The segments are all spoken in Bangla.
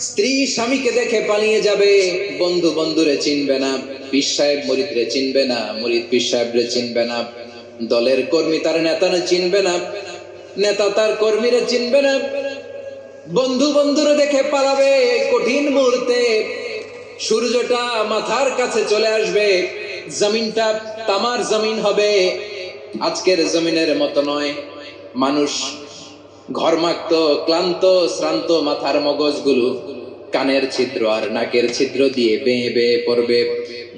স্ত্রী স্বামীকে দেখে পালিয়ে যাবে, বন্ধু বন্ধুরে চিনবে না, পীর সাহেব মুরিদরে চিনবে না, মুরিদ পীর সাহেবরে চিনবে না, দলের কর্মী তার নেতারে চিনবে না, নেতা তার কর্মীরে চিনবে না। বন্ধু বন্ধুরে দেখে পালাবে। এই কঠিন মুহূর্তে সূর্যটা মাথার কাছে চলে আসবে, জমিনটা তামার জমিন হবে। আজকের জমিনের মতো নয়। মানুষ ঘর্মাক্ত, ক্লান্ত, শ্রান্ত মাথার মগজগুলো কানের ছিদ্র আর নাকের ছিদ্র দিয়ে বেয়ে বেয়ে পড়বে।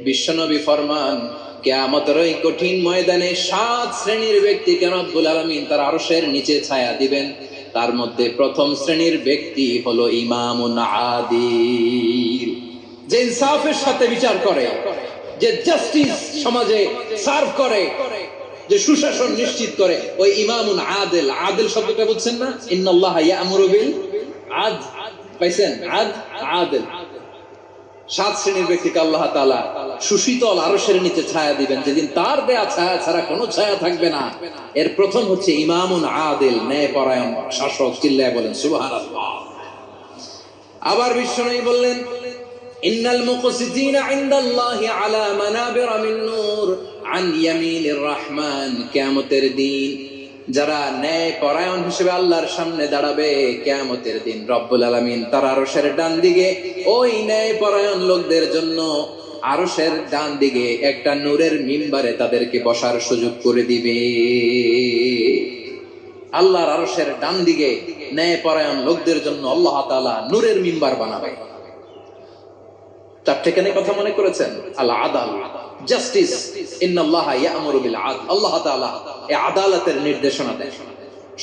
বিশ্বনবী ফরমান, কিয়ামতের ওই কঠিন ময়দানে 7 শ্রেণীর ব্যক্তিকে রব্বুল আলামিন তার আরশের নিচে ছায়া দিবেন। তার মধ্যে প্রথম শ্রেণীর ব্যক্তি হলো ইমামুন আদিল, যে ইনসাফের সাথে বিচার করে, যে জাস্টিস সমাজে সার্ভ করে, যে সুশাসন নিশ্চিত করে, ওই ইমামুন আদিল। আদিল শব্দটা বুঝছেন না? ইন্নাল্লাহা ইয়া'মুরু বিল আদল, পাইছেন? আদিল। 7 শ্রেণীর ব্যক্তিকে আল্লাহ তাআলা সুশীতল আরশের নিচে ছায়া দিবেন, যেদিন তার দেয়া ছায়া ছাড়া কোনো ছায়া থাকবে না। এর প্রথম হচ্ছে ইমামুন আদিল, ন্যায়পরায়ণ শাসক। চিল্লায় বলেন সুবহানাল্লাহ। আবার বিশ্বনবী বললেন, ইন্নাল মুকসিতিনা ইনদাল্লাহি আলা মানাবিরা মিন নূর আন ইয়ামিনির রহমান। কিয়ামতের দিন যারা ন্যায় পরায়ণ হিসেবে আল্লাহর সামনে দাঁড়াবে, কিয়ামতের দিন রব্বুল আলামিন তার আরশের ডান দিকে ওই ন্যায় পরায়ণ লোকদের জন্য আরশের ডান দিকে একটা নূরের মিম্বারে তাদেরকে বসার সুযোগ করে দিবে। আল্লাহর আরশের ডান দিকে ন্যায় পরায়ণ লোকদের জন্য আল্লাহ তাআলা নূরের মিম্বার বানাবে। 4টে কেন কথা মনে করেছেন? আল আদাল, জাস্টিস। ইন্নাল্লাহা ইয়া'মুরু বিল আদল। আল্লাহ তাআলা এই আদালতের নির্দেশনা দেন,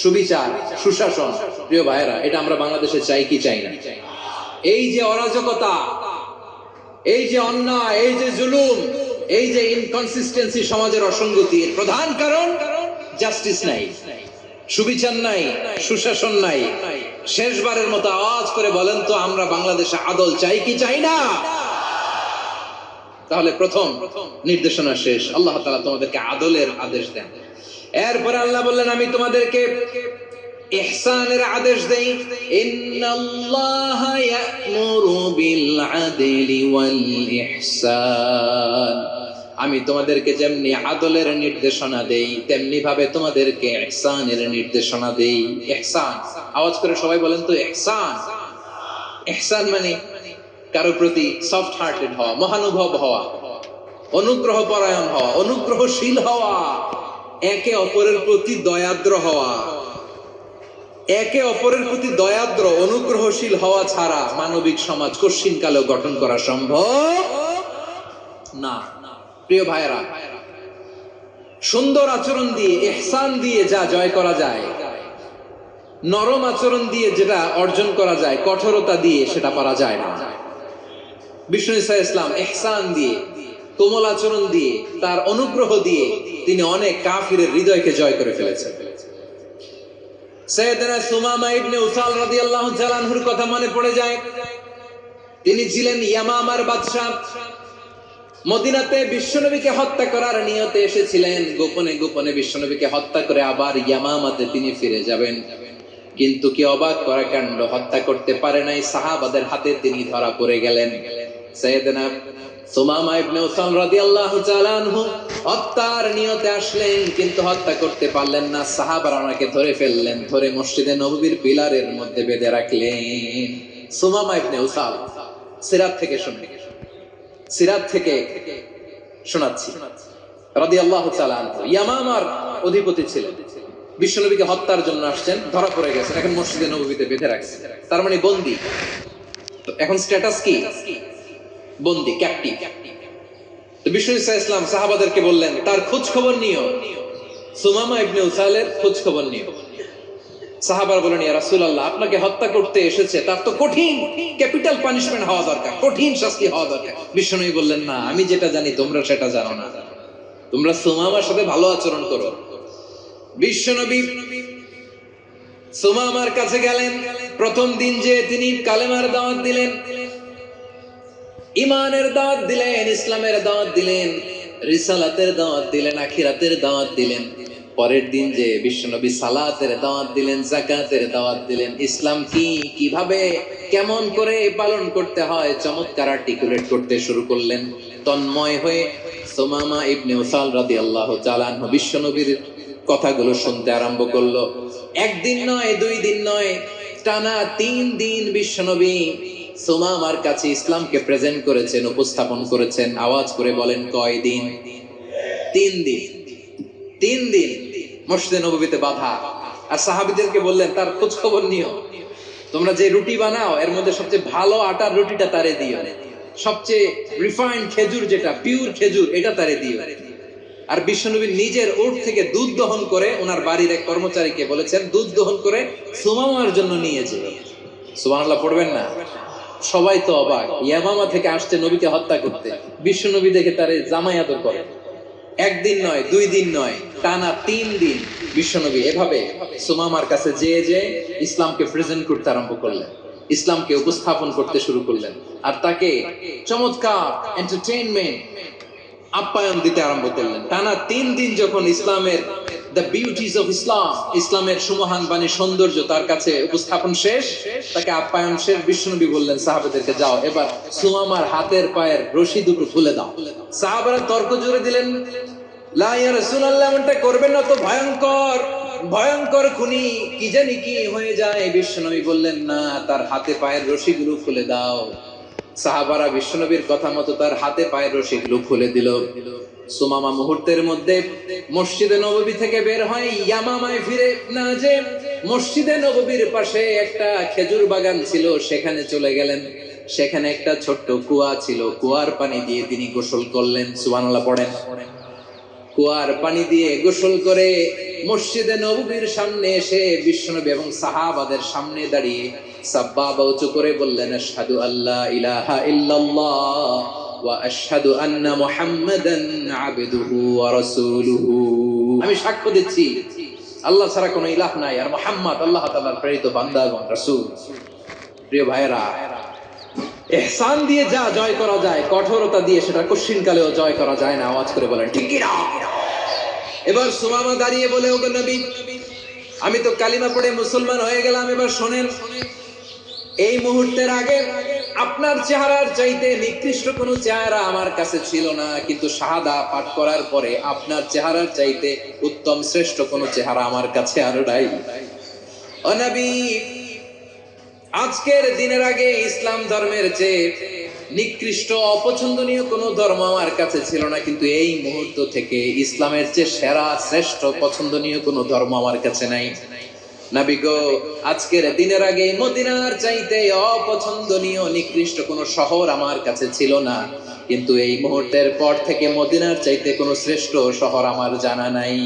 সুবিচার, সুশাসন। প্রিয় ভাইরা, এটা আমরা বাংলাদেশে চাই কি চাই না? এই যে অরাজকতা, এই যে অন্যায়, এই যে জুলুম, এই যে ইনকনসিস্টেন্সি, সমাজের অসঙ্গতি, এর প্রধান কারণ জাস্টিস নাই, সুবিচার নাই, সুশাসন নাই। শেষবারের মতো আওয়াজ করে বলেন তো, আমরা বাংলাদেশে আদল চাই কি চাই না? তাহলে প্রথম নির্দেশনা শেষ। আল্লাহ তাআলা তোমাদেরকে আদলের আদেশ দেন। এরপর আল্লাহ বললেন, আমি তোমাদেরকে ইহসানের আদেশ দেই। ইন্নাল্লাহা ইয়া'মুরু বিল আদলি ওয়াল ইহসান। আমি তোমাদেরকে যেমনি আদলের নির্দেশনা দেই, তেমনি ভাবে তোমাদেরকে ইহসানের নির্দেশনা দেই। ইহসান, আওয়াজ করে সবাই বলেন তো ইহসান। ইহসান মানে কারো প্রতি সফট হার্টেড হওয়া, মহানুভব হওয়া, অনুগ্রহ পরায়ণ হওয়া, অনুগ্রহশীল হওয়া, একে অপরের প্রতি দয়াদ্র হওয়া। একে অপরের প্রতি দয়াদ্র, অনুগ্রহশীল হওয়া ছাড়া মানবিক সমাজ কশিনকালেও গঠন করা সম্ভব না। প্রিয় ভাইরা, সুন্দর আচরণ দিয়ে, ইহসান দিয়ে যা জয় করা যায়, নরম আচরণ দিয়ে যেটা অর্জন করা যায়, কঠোরতা দিয়ে সেটা পারা যায় না। বিষ্ণু ঈসা ইসলাম ইহসান দিয়ে, কোমল আচরণ দিয়ে, তার অনুগ্রহ দিয়ে তিনি অনেক কাফিরের হৃদয়কে জয় করে ফেলেছেন। সাইয়েদনা সুমামা ইবনে উসাল রাদিয়াল্লাহু তাআলা আনহুর কথা মনে পড়ে যায়। তিনি ছিলেন ইয়ামামার বাদশা। মদিনাতে বিশ্বনবীকে হত্যা করার নিয়তে এসেছিলেন। গোপনে গোপনে বিশ্বনবীকে হত্যা করে আবার ইয়ামামাতে তিনি ফিরে যাবেন। কিন্তু কি অবাক করা কাণ্ড, হত্যা করতে পারে নাই, সাহাবাদের হাতে তিনি ধরা পড়ে গেলেন। সাইয়েদনা সুমামা ইবনে উসাল রাদিয়াল্লাহু তাআলা আনহু হত্যার নিয়তে আসলেন, কিন্তু হত্যা করতে পারলেন না। সাহাবারা ওনাকে ধরে ফেললেন, ধরে মসজিদে নববীর পিলারের মধ্যে বেঁধে রাখলেন। সুমামা ইবনে উসাল, সিরাত থেকে শুনে, সিরাত থেকে শোনাচ্ছি, রাদিয়াল্লাহু তাআলা আনহু ইয়ামামার অধিপতি ছিলেন। বিশ্বনবীকে হত্যার জন্য আসছেন, ধরা পড়ে গেছেন, এখন মসজিদে নববীতে বেঁধে রাখছেন। তার মানে বন্দী। এখন স্ট্যাটাস কি? বন্দী, ক্যাপ্টিভ। তো বিষ্ণু ঈসা ইসলাম সাহাবাদেরকে বললেন, তার খোঁজ খবর নিও, সুমামা ইবনে উসালের খোঁজ খবর নিও। সাহাবারা বলেন, ইয়া রাসূলুল্লাহ, আপনাকে হত্যা করতে এসেছে, তার তো কঠিন ক্যাপিটাল পানিশমেন্ট হওয়া দরকার, কঠিন শাস্তি হওয়া দরকার। বিশ্বনবী বললেন, না, আমি যেটা জানি তোমরা সেটা জানো না, তোমরা সুমামার সাথে ভালো আচরণ করো। বিশ্বনবী সুমামার কাছে গেলেন। প্রথম দিন যে তিনি কালেমার দাওয়াত দিলেন, ইমানের দাওয়াত দিলেন, ইসলামের দাওয়াত দিলেন, রিসালাতের দাওয়াত দিলেন, আখিরাতের দাওয়াত দিলেন। পরের দিন যে বিশ্বনবী সালাতের দাওয়াত দিলেন, যাকাতের দাওয়াত দিলেন, ইসলাম কি, কিভাবে, কেমন করে পালন করতে হয় চমৎকার আর্টিকুলেট করতে শুরু করলেন। তন্ময় হয়ে সুমামা ইবনে উসাল রাদিয়াল্লাহু তাআলা আনহু বিশ্বনবীর কথাগুলো শুনতে আরম্ভ করলো। একদিন নয়, 2 দিন নয়, টানা 3 দিন বিশ্বনবী সুমামার কাছে ইসলামকে প্রেজেন্ট করেছেন, উপস্থাপন করেছেন। আওয়াজ করে বলেন, কয় দিন? 3 দিন। 3 দিন মসজিদে নববীতে বাধা। আর সাহাবীদেরকে বললেন, তার খোঁজ খবর নিও, তোমরা যে রুটি বানাও এর মধ্যে সবচেয়ে ভালো আটার রুটিটা তারে দিও, সবচেয়ে রিফাইন্ড খেজুর, যেটা পিওর খেজুর, এটা তারে দিও। আর বিশ্বনবী নিজের উট থেকে দুধ দহন করে ওনার বাড়ির এক কর্মচারীকে বলেছেন, দুধ দহন করে সুমামার জন্য নিয়ে যেও। সুবহানাল্লাহ পড়বেন না? সবাই তো অবাক, ইয়ামামা থেকে আসছে নবীকে হত্যা করতে, বিশ্বনবী দেখে তারে জামাই আদর করে। একদিন নয়, 2 দিন নয়, টানা 3 দিন বিশ্বনবী এভাবে সুমামার কাছে যেয়ে ইসলামকে প্রেজেন্ট করতে আরম্ভ করলেন, ইসলামকে উপস্থাপন করতে শুরু করলেন। আর তাকে চমৎকার এন্টারটেইনমেন্ট, আপ্যায়ন দিতে আরম্ভ করলেন। টানা 3 দিন যখন ইসলামের দ্য বিউটিজ অফ ইসলাম, ইসলামের সুমহান বাণী, সৌন্দর্য তার কাছে উপস্থাপন শেষ, তাকে আপ্যায়ন শেষ, বিশ্বনবী বললেন সাহাবাদেরকে, যাও এবার সুমামার হাতের পায়ের রশি দুটো খুলে দাও। সাহাবারা তর্ক জুড়ে দিলেন, লা ইয়া রাসূলুল্লাহ, এমনটা করবেন না তো, ভয়ঙ্কর ভয়ঙ্কর খুনি, কি জানি কি হয়ে যায়। বিশ্বনবী বললেন, না, তার হাতে পায়ের রশিগুলো খুলে দাও। সাহাবারা বিশ্বনবীর কথা মতো তার হাতে পায়ের রশিগুলো খুলে দিল। সুমামা মুহূর্তের মধ্যে মসজিদে নববী থেকে বের হয়, ইয়ামামায় ফিরে না যে মসজিদে নববীর পাশে একটা খেজুর বাগান ছিল, সেখানে চলে গেলেন। সেখানে একটা ছোট্ট কুয়া ছিল, কুয়ার পানি দিয়ে তিনি গোসল করলেন। সুবহানাল্লাহ পড়েন। কুয়ার পানি দিয়ে গোসল করে মসজিদে নববীর সামনে এসে বিশ্বনবী এবং সাহাবাদের সামনে দাঁড়িয়ে সাব্বাবা উঁচু করে বললেন, আশহাদু আল্লা ইলাহা ইল্লাল্লাহ ওয়া আশহাদু আন্না মুহাম্মাদান আবদুহু ওয়া রাসূলুহু। আমি সাক্ষ্য দিচ্ছি আল্লাহ ছাড়া কোনো ইলাহ নাই, আর মুহাম্মদ আল্লাহ তাআলার প্রেরিত বান্দা এবং রাসূল। প্রিয় ভাইরা, ইহসান দিয়ে যা জয় করা যায়, কঠোরতা দিয়ে সেটা কঠিন কালেও জয় করা যায় না। আওয়াজ করে বলেন, ঠিক কি না? এবার সুমামা দাঁড়িয়ে বলে, ওগো নবী, আমি তো কালিমা পড়ে মুসলমান হয়ে গেলাম, এবার শোনেন, এই মুহূর্তের আগে আপনার চেহারার চাইতে নিকৃষ্ট কোনো চেহারা আমার কাছে ছিল না, কিন্তু শাহাদা পাঠ করার পরে আপনার চেহারার চাইতে উত্তম শ্রেষ্ঠ কোনো চেহারা আমার কাছে আরো নাই। ও নবী, আজকের দিনের আগে ইসলাম ধর্মের চেয়ে নিকৃষ্ট অপছন্দনীয় কোনো ধর্ম আমার কাছে ছিল না, কিন্তু এই মুহূর্ত থেকে ইসলামের চেয়ে সেরা শ্রেষ্ঠ পছন্দনীয় কোনো ধর্ম আমার কাছে নাই। নবী গো, আজকের দিনের আগে মদিনার চাইতে অপছন্দনীয় নিকৃষ্ট কোনো শহর আমার কাছে ছিল না, কিন্তু এই মুহূর্তের পর থেকে মদিনার চাইতে কোনো শ্রেষ্ঠ শহর আমার জানা নাই।